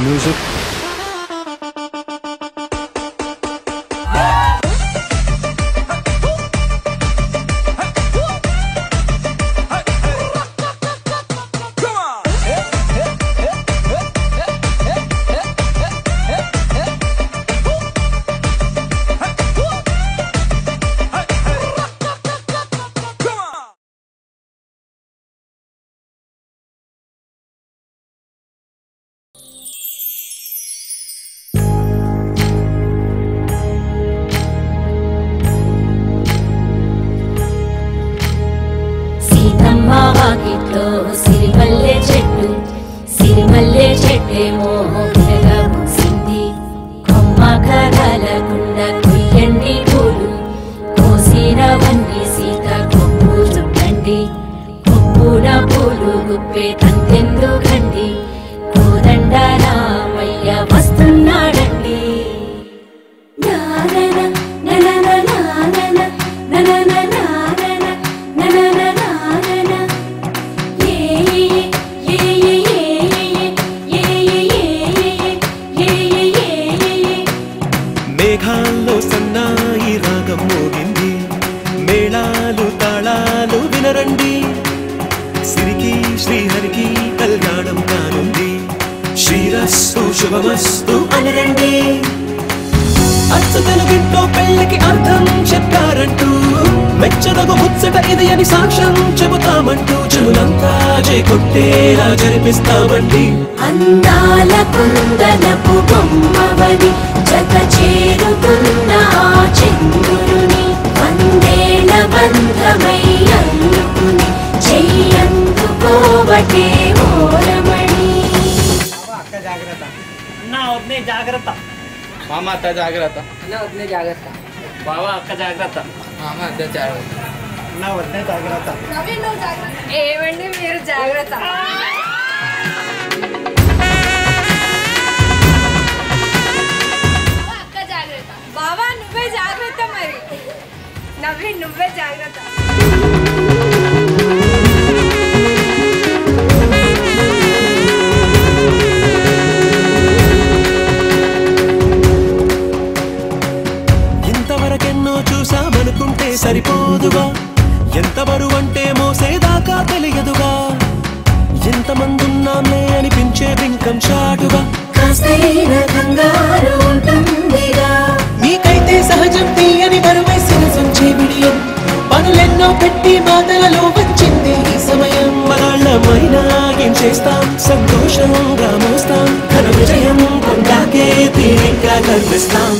Music. సిరిమల్లె చెట్టేమో పిల్లగా పూసింది కొమ్మ కదలకుండా కొయ్యండి పూలు కోసినవన్నీ సీత కొప్పు చుట్టండి కొప్పున పూలు గుప్పే తంతెందుకండి కోదండ రామయ్య వస్తున్నాడండి మేఘాల్లో సన్నాయి రాగం మోగింది మేళాలు తాళాలు వినరండి సిరికి శ్రీహరికి కళ్యాణం కానుంది శ్రీరస్తు శుభమస్తు అనరండి అచ్చ తెలుగింట్లో పెళ్లికి అర్థం చెప్పారంటూ మెచ్చదగు ముచ్చట ఇది అని సాక్ష్యం చెబుతామంటూ చెవులంతా చేకొట్టేలా జరిపిస్తామండి అందాల కుందనపు బొమ్మవని జత చేరుతున్న ఆ చంద్రుని వందేల బంధమై అల్లుకుని చెయ్యందుకోవటే ఓరమణి అక్క జాగ్రత్త నా వద్దే జాగ్రత్త మామ అత్త జాగ్రత్త నా వద్దే జాగ్రత్త బావా అక్క జాగ్రత్త మామ అత్త జాగ్రత్త నా వద్దే జాగ్రత్త ఏమండి మీరు జాగ్రత్త అక్క జాగ్రత్త బావా నువ్వే జాగ్రత్త మరి నవీన్ నువ్వే జాగ్రత్త ఇంతవరకెన్నో చూసామనుకుంటే సరిపోదుగా ఎంత బరువంటే మోసేదాకా తెలియదుగా ఎంతమందున్నామే అనిపించే బింకం చాటుగా కాస్తైన కంగారు ఉంటుందిగా నీకైతే సహజం తీయని బరువేసిన సంచే విడియం పనులెన్నో పెట్టి మాటలలో వచ్చింది ఈ సమయం మనాళ్ళమైనా ఏం చేస్తాం సంతోషంగా మోస్తాం ఘన విజయం పొందాకే తీరిగ్గా కనిపిస్తాం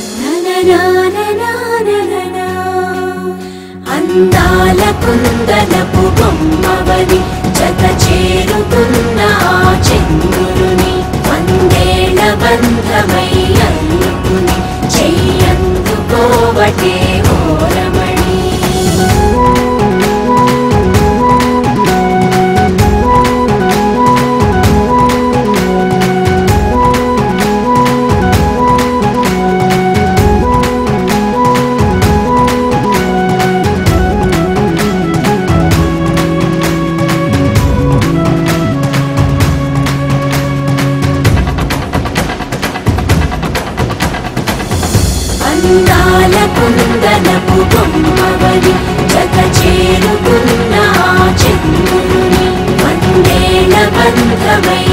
అందాల కుందనపు బొమ్మవని జత చేరుతున్న ఆ చంద్రుని వందేల బంధమై అల్లుకుని చెయ్యందుకోవటే ఓరమణి అందాల కుందనపు బొమ్మవని జత చేరుకున్న ఆ చంద్రుని వందేల బంధమై